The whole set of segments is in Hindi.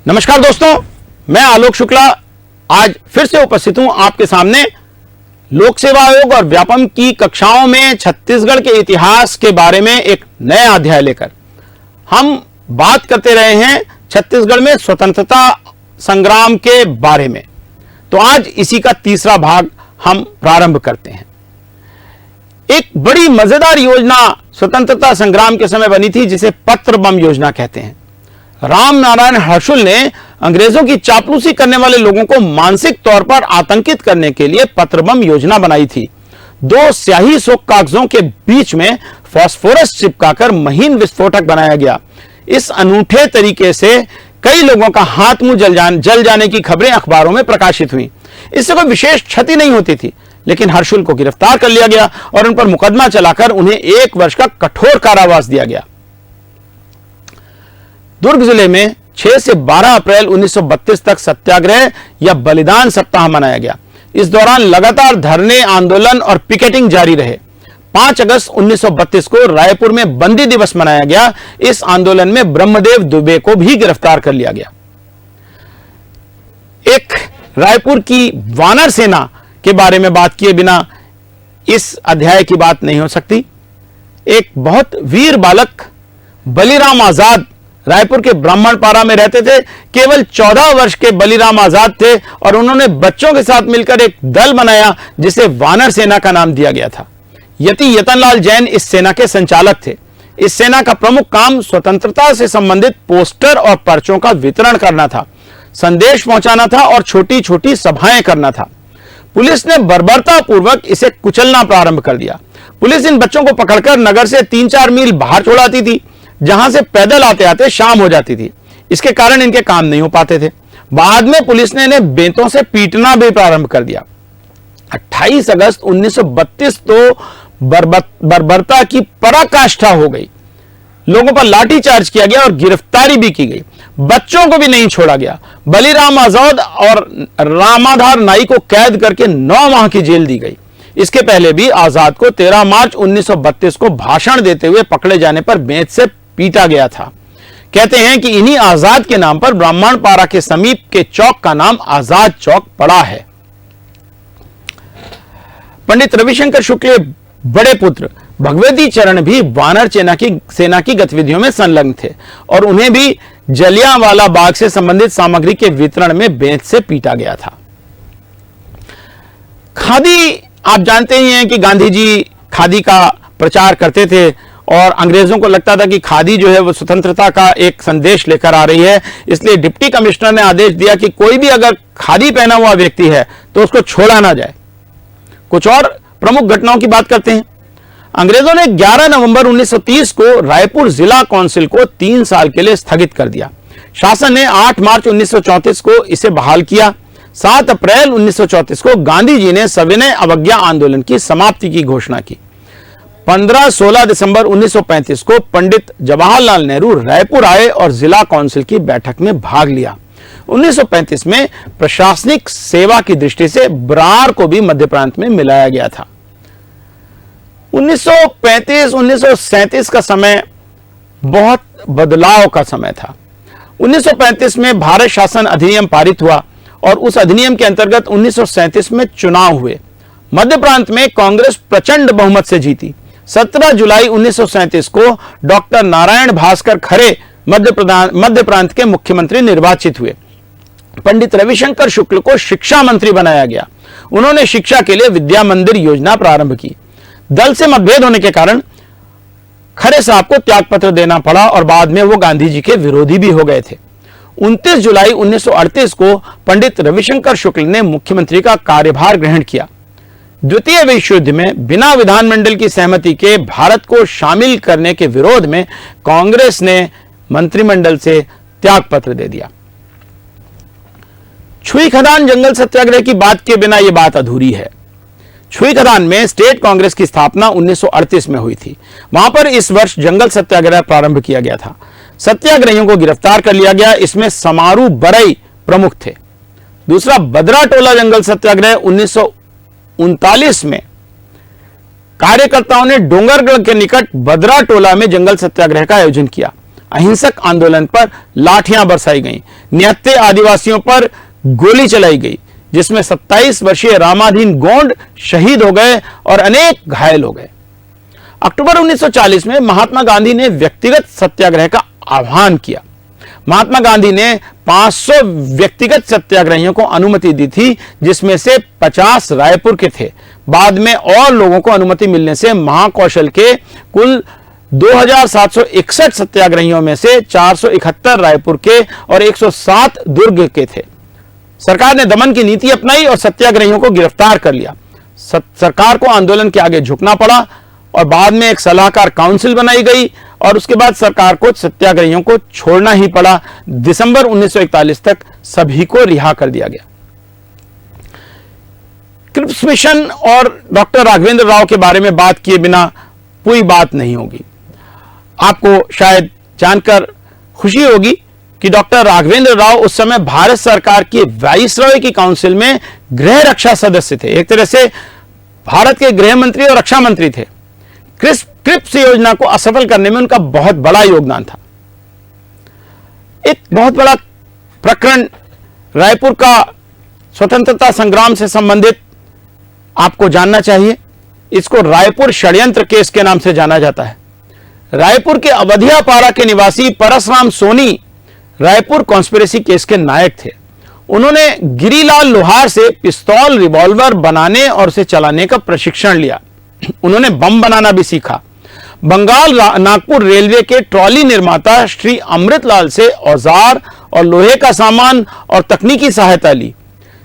नमस्कार दोस्तों, मैं आलोक शुक्ला आज फिर से उपस्थित हूं आपके सामने लोक सेवा आयोग और व्यापम की कक्षाओं में छत्तीसगढ़ के इतिहास के बारे में एक नया अध्याय लेकर। हम बात करते रहे हैं छत्तीसगढ़ में स्वतंत्रता संग्राम के बारे में, तो आज इसी का तीसरा भाग हम प्रारंभ करते हैं। एक बड़ी मजेदार योजना स्वतंत्रता संग्राम के समय बनी थी जिसे पत्र बम योजना कहते हैं। राम नारायण हर्षुल ने अंग्रेजों की चापलूसी करने वाले लोगों को मानसिक तौर पर आतंकित करने के लिए पत्र बम योजना बनाई थी। दो स्याही सोक कागजों के बीच में फास्फोरस चिपकाकर महीन विस्फोटक बनाया गया। इस अनूठे तरीके से कई लोगों का हाथ मुंह जल जाने की खबरें अखबारों में प्रकाशित हुई। इससे कोई विशेष क्षति नहीं होती थी, लेकिन हर्षुल को गिरफ्तार कर लिया गया और उन पर मुकदमा चलाकर उन्हें 1 वर्ष का कठोर कारावास दिया गया। दुर्ग जिले में 6 से 12 अप्रैल 1932 तक सत्याग्रह या बलिदान सप्ताह मनाया गया। इस दौरान लगातार धरने, आंदोलन और पिकेटिंग जारी रहे। 5 अगस्त 1932 को रायपुर में बंदी दिवस मनाया गया। इस आंदोलन में ब्रह्मदेव दुबे को भी गिरफ्तार कर लिया गया। एक रायपुर की वानर सेना के बारे में बात किए बिना इस अध्याय की बात नहीं हो सकती। एक बहुत वीर बालक बलिराम आजाद रायपुर के ब्राह्मणपारा में रहते थे। केवल 14 वर्ष के बलिराम आजाद थे और उन्होंने बच्चों के साथ मिलकर एक दल बनाया जिसे वानर सेना का नाम दिया गया था। यति यतनलाल जैन इस सेना के संचालक थे। इस सेना का प्रमुख काम स्वतंत्रता से संबंधित पोस्टर और पर्चों का वितरण करना था, संदेश पहुंचाना था और छोटी छोटी सभाएं करना था। पुलिस ने बर्बरता पूर्वक इसे कुचलना प्रारंभ कर दिया। पुलिस इन बच्चों को पकड़कर नगर से 3-4 मील बाहर छोड़ाती थी, जहां से पैदल आते आते शाम हो जाती थी। इसके कारण इनके काम नहीं हो पाते थे। बाद में पुलिस ने इन्हें बेंतों से पीटना भी प्रारंभ कर दिया। 28 अगस्त 1932 तो बर्बरता की पराकाष्ठा हो गई। लोगों पर लाठीचार्ज किया गया और गिरफ्तारी भी की गई। बच्चों को भी नहीं छोड़ा गया। बलिराम आजाद और रामाधार नाई को कैद करके 9 माह की जेल दी गई। इसके पहले भी आजाद को 13 मार्च 1932 को भाषण देते हुए पकड़े जाने पर बेंत से पीटा गया था। कहते हैं कि इन्हीं आजाद के नाम पर ब्राह्मणपारा के समीप के चौक का नाम आजाद चौक पड़ा है। पंडित रविशंकर शुक्ल बड़े पुत्र भगवती चरण भी वानर सेना की गतिविधियों में संलग्न थे और उन्हें भी जलियांवाला बाग से संबंधित सामग्री के वितरण में बेंत से पीटा गया था। खादी, आप जानते ही हैं कि गांधी जी खादी का प्रचार करते थे और अंग्रेजों को लगता था कि खादी जो है वो स्वतंत्रता का एक संदेश लेकर आ रही है। इसलिए डिप्टी कमिश्नर ने आदेश दिया कि कोई भी अगर खादी पहना हुआ व्यक्ति है तो उसको छोड़ा ना जाए। कुछ और प्रमुख घटनाओं की बात करते हैं। अंग्रेजों ने 11 नवंबर 1930 को रायपुर जिला काउंसिल को 3 साल के लिए स्थगित कर दिया। शासन ने 8 मार्च 1934 को इसे बहाल किया। 7 अप्रैल 1934 को गांधी जी ने सविनय अवज्ञा आंदोलन की समाप्ति की घोषणा की। 15-16 दिसंबर 1935 को पंडित जवाहरलाल नेहरू रायपुर आए और जिला काउंसिल की बैठक में भाग लिया। 1935 में प्रशासनिक सेवा की दृष्टि से बरार को भी मध्य प्रांत में मिलाया गया था। 1935-1937 का समय बहुत बदलाव का समय था। 1935 में भारत शासन अधिनियम पारित हुआ और उस अधिनियम के अंतर्गत 1937 में चुनाव हुए। मध्य प्रांत में कांग्रेस प्रचंड बहुमत से जीती। 17 जुलाई 1937 को डॉक्टर नारायण भास्कर खरे मध्य प्रांत के मुख्यमंत्री निर्वाचित हुए। पंडित रविशंकर शुक्ल को शिक्षा मंत्री बनाया गया। उन्होंने शिक्षा के लिए विद्या मंदिर योजना प्रारंभ की। दल से मतभेद होने के कारण खरे साहब को त्यागपत्र देना पड़ा और बाद में वो गांधी जी के विरोधी भी हो गए थे। 29 जुलाई 1938 को पंडित रविशंकर शुक्ल ने मुख्यमंत्री का कार्यभार ग्रहण किया। द्वितीय विश्व युद्ध में बिना विधानमंडल की सहमति के भारत को शामिल करने के विरोध में कांग्रेस ने मंत्रिमंडल से त्यागपत्र दे दिया। छुई खदान जंगल सत्याग्रह की बात के बिना यह बात अधूरी है। छुई खदान में स्टेट कांग्रेस की स्थापना 1938 में हुई थी। वहां पर इस वर्ष जंगल सत्याग्रह प्रारंभ किया गया था। सत्याग्रहियों को गिरफ्तार कर लिया गया। इसमें समारू बरई प्रमुख थे। दूसरा बदरा टोला जंगल सत्याग्रह 1939 में कार्यकर्ताओं ने डोंगरगढ़ के निकट बदरा टोला में जंगल सत्याग्रह का आयोजन किया। अहिंसक आंदोलन पर लाठियां बरसाई गईं। निहत्थे आदिवासियों पर गोली चलाई गई, जिसमें 27 वर्षीय रामाधीन गोंड शहीद हो गए और अनेक घायल हो गए। अक्टूबर 1940 में महात्मा गांधी ने व्यक्तिगत सत्याग्रह का आह्वान किया। महात्मा गांधी ने 500 व्यक्तिगत सत्याग्रहियों को अनुमति दी थी, जिसमें से 50 रायपुर के थे। बाद में और लोगों को अनुमति मिलने से महाकौशल के कुल 2761 सत्याग्रहियों में से 471 रायपुर के और 107 दुर्ग के थे। सरकार ने दमन की नीति अपनाई और सत्याग्रहियों को गिरफ्तार कर लिया। सरकार को आंदोलन के आगे झुकना पड़ा और बाद में एक सलाहकार काउंसिल बनाई गई और उसके बाद सरकार को सत्याग्रहियों को छोड़ना ही पड़ा। दिसंबर 1941 तक सभी को रिहा कर दिया गया। क्रिप्स मिशन और डॉक्टर राघवेंद्र राव के बारे में बात किए बिना कोई बात नहीं होगी। आपको शायद जानकर खुशी होगी कि डॉक्टर राघवेंद्र राव उस समय भारत सरकार की वाइसरॉय की काउंसिल में गृह रक्षा सदस्य थे। एक तरह से भारत के गृह मंत्री और रक्षा मंत्री थे। क्रिप्स योजना को असफल करने में उनका बहुत बड़ा योगदान था। एक बहुत बड़ा प्रकरण रायपुर का स्वतंत्रता संग्राम से संबंधित आपको जानना चाहिए। इसको रायपुर षड्यंत्र केस के नाम से जाना जाता है। रायपुर के अवधिया पारा के निवासी परसराम सोनी रायपुर कॉन्स्पिरेसी केस के नायक थे। उन्होंने गिरीलाल लोहार से पिस्तौल रिवॉल्वर बनाने और उसे चलाने का प्रशिक्षण लिया। उन्होंने बम बनाना भी सीखा। बंगाल नागपुर रेलवे के ट्रॉली निर्माता श्री अमृतलाल से औजार और लोहे का सामान और तकनीकी सहायता ली।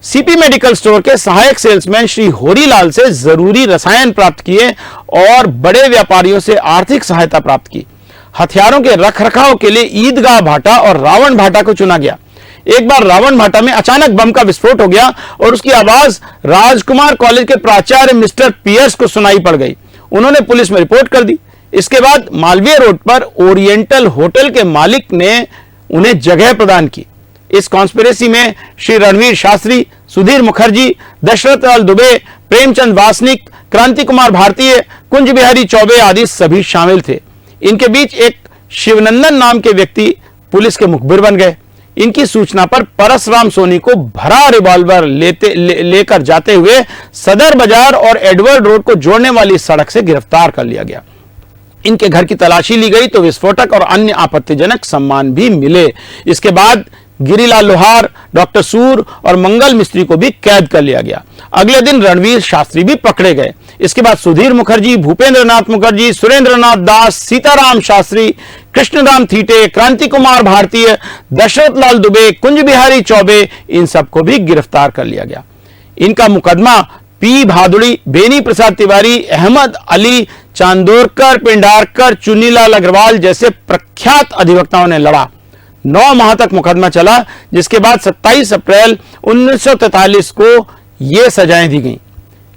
सीपी मेडिकल स्टोर के सहायक सेल्समैन श्री होरीलाल से जरूरी रसायन प्राप्त किए और बड़े व्यापारियों से आर्थिक सहायता प्राप्त की। हथियारों के रखरखाव के लिए ईदगाह भाटा और रावण भाटा को चुना गया। एक बार रावण भाटा में अचानक बम का विस्फोट हो गया और उसकी आवाज राजकुमार कॉलेज के प्राचार्य मिस्टर पियर्स को सुनाई पड़ गई। उन्होंने पुलिस में रिपोर्ट कर दी। इसके बाद मालवीय रोड पर ओरिएंटल होटल के मालिक ने उन्हें जगह प्रदान की। इस कॉन्स्पिरेसी में श्री रणवीर शास्त्री, सुधीर मुखर्जी, दशरथ लाल दुबे, प्रेमचंद वासनिक, क्रांति कुमार भारतीय, कुंज बिहारी चौबे आदि सभी शामिल थे। इनके बीच एक शिवनंदन नाम के व्यक्ति पुलिस के मुखबिर बन गए। इनकी सूचना पर परसराम सोनी को भरा रिवॉल्वर लेकर जाते हुए सदर बाजार और एडवर्ड रोड को जोड़ने वाली सड़क से गिरफ्तार कर लिया गया। इनके घर की तलाशी ली गई तो विस्फोटक और अन्य आपत्तिजनक सामान भी मिले। इसके बाद गिरीलाल लोहार, डॉक्टर सूर और मंगल मिस्त्री को भी कैद कर लिया गया। अगले दिन रणवीर शास्त्री भी पकड़े गए। इसके बाद सुधीर मुखर्जी, भूपेंद्रनाथ मुखर्जी, सुरेंद्रनाथ दास, सीताराम शास्त्री, कृष्णराम थीटे, क्रांति कुमार भारतीय, दशरथ लाल दुबे, कुंज बिहारी चौबे, इन सबको भी गिरफ्तार कर लिया गया। इनका मुकदमा पी भादुड़ी, बेनी प्रसाद तिवारी, अहमद अली चांदोरकर, पिंडारकर, चुन्नीलाल अग्रवाल जैसे प्रख्यात अधिवक्ताओं ने लड़ा। 9 माह तक मुकदमा चला, जिसके बाद 27 अप्रैल 1943 को यह सजाएं दी गई।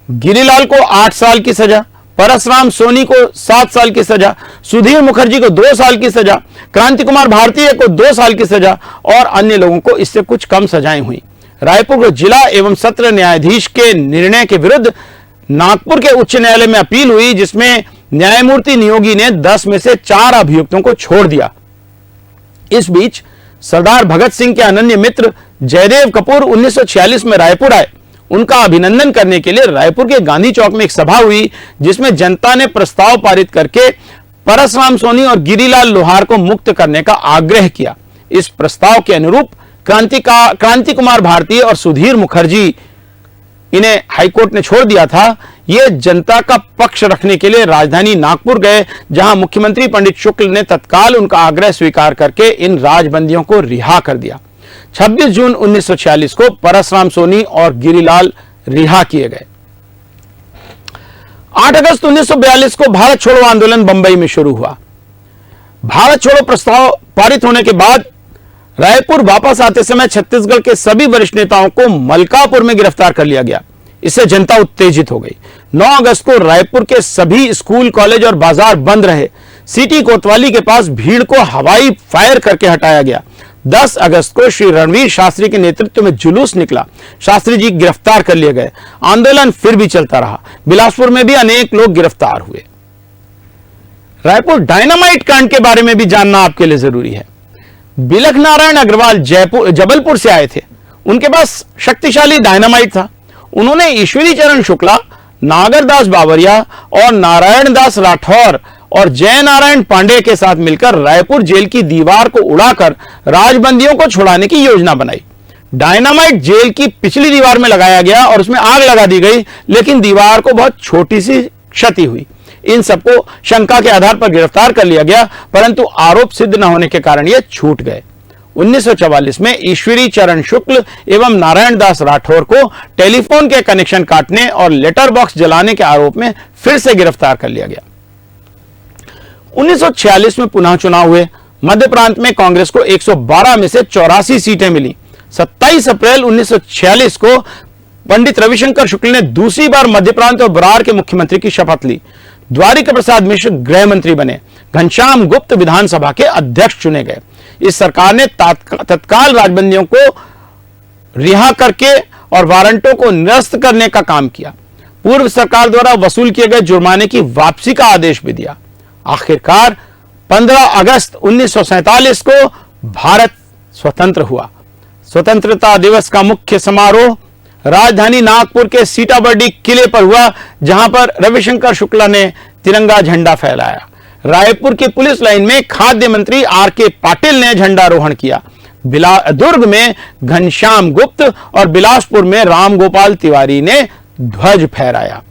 गिरीलाल को 8 साल की सजा, परसराम सोनी को 7 साल की सजा, सुधीर मुखर्जी को 2 साल की सजा, क्रांति कुमार भारतीय को 2 साल की सजा और अन्य लोगों को इससे कुछ कम सजाएं हुई। रायपुर को जिला एवं सत्र न्यायाधीश के निर्णय के विरुद्ध नागपुर के उच्च न्यायालय में अपील हुई, जिसमें न्यायमूर्ति नियोगी ने 10 में से 4 अभियुक्तों को छोड़ दिया। इस बीच सरदार भगत सिंह के अनन्य मित्र जयदेव कपूर 1946 में रायपुर आए। उनका अभिनंदन करने के लिए रायपुर के गांधी चौक में एक सभा हुई, जिसमें जनता ने प्रस्ताव पारित करके परसराम सोनी और गिरीलाल लोहार को मुक्त करने का आग्रह किया। इस प्रस्ताव के अनुरूप क्रांति कुमार भारतीय और सुधीर मुखर्जी, इन्हें हाईकोर्ट ने छोड़ दिया था। ये जनता का पक्ष रखने के लिए राजधानी नागपुर गए, जहां मुख्यमंत्री पंडित शुक्ल ने तत्काल उनका आग्रह स्वीकार करके इन राजबंदियों को रिहा कर दिया। 26 जून 1946 को परसराम सोनी और गिरीलाल रिहा किए गए। 8 अगस्त 1942 को भारत छोड़ो आंदोलन बंबई में शुरू हुआ। भारत छोड़ो प्रस्ताव पारित होने के बाद रायपुर वापस आते समय छत्तीसगढ़ के सभी वरिष्ठ नेताओं को मलकापुर में गिरफ्तार कर लिया गया। इससे जनता उत्तेजित हो गई। 9 अगस्त को रायपुर के सभी स्कूल, कॉलेज और बाजार बंद रहे। सिटी कोतवाली के पास भीड़ को हवाई फायर करके हटाया गया। 10 अगस्त को श्री रणवीर शास्त्री के नेतृत्व में जुलूस निकला। शास्त्री जी गिरफ्तार कर लिए गए। आंदोलन फिर भी चलता रहा। बिलासपुर में भी अनेक लोग गिरफ्तार हुए। रायपुर डायनामाइट कांड के बारे में भी जानना आपके लिए जरूरी है। बिलख नारायण अग्रवाल जबलपुर से आए थे। उनके पास शक्तिशाली डायनामाइट था। उन्होंने ईश्वरी चरण शुक्ला, नागरदास बावरिया और नारायण दास राठौर और जय नारायण पांडे के साथ मिलकर रायपुर जेल की दीवार को उड़ाकर राजबंदियों को छुड़ाने की योजना बनाई। डायनामाइट जेल की पिछली दीवार में लगाया गया और उसमें आग लगा दी गई, लेकिन दीवार को बहुत छोटी सी क्षति हुई। इन सबको शंका के आधार पर गिरफ्तार कर लिया गया, परंतु आरोप सिद्ध न होने के कारण ये छूट गए। 1944 में ईश्वरी चरण शुक्ल एवं नारायण दास राठौर को टेलीफोन के कनेक्शन काटने और लेटर बॉक्स जलाने के आरोप में फिर से गिरफ्तार कर लिया गया। 1946 में पुनः चुनाव हुए। मध्य प्रांत में कांग्रेस को 112 में से 84 सीटें मिली। 27 अप्रैल 1946 को पंडित रविशंकर शुक्ल ने दूसरी बार मध्य प्रांत और बरार के मुख्यमंत्री की शपथ ली। द्वारिका प्रसाद मिश्र गृह मंत्री बने। घनश्याम गुप्त विधानसभा के अध्यक्ष चुने गए। इस सरकार ने तत्काल राजबंदियों को रिहा करके और वारंटों को निरस्त करने का काम किया। पूर्व सरकार द्वारा वसूल किए गए जुर्माने की वापसी का आदेश भी दिया। आखिरकार 15 अगस्त 1947 को भारत स्वतंत्र हुआ। स्वतंत्रता दिवस का मुख्य समारोह राजधानी नागपुर के सीताबर्डी किले पर हुआ, जहां पर रविशंकर शुक्ला ने तिरंगा झंडा फहराया। रायपुर की पुलिस लाइन में खाद्य मंत्री आर.के. पाटिल ने झंडारोहण किया। दुर्ग में घनश्याम गुप्त और बिलासपुर में रामगोपाल तिवारी ने ध्वज फहराया।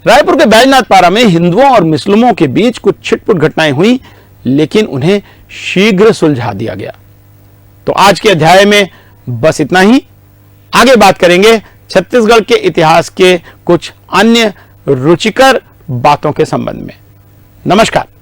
रायपुर के बैजनाथपारा में हिंदुओं और मुस्लिमों के बीच कुछ छिटपुट घटनाएं हुई, लेकिन उन्हें शीघ्र सुलझा दिया गया। तो आज के अध्याय में बस इतना ही। आगे बात करेंगे छत्तीसगढ़ के इतिहास के कुछ अन्य रुचिकर बातों के संबंध में। नमस्कार।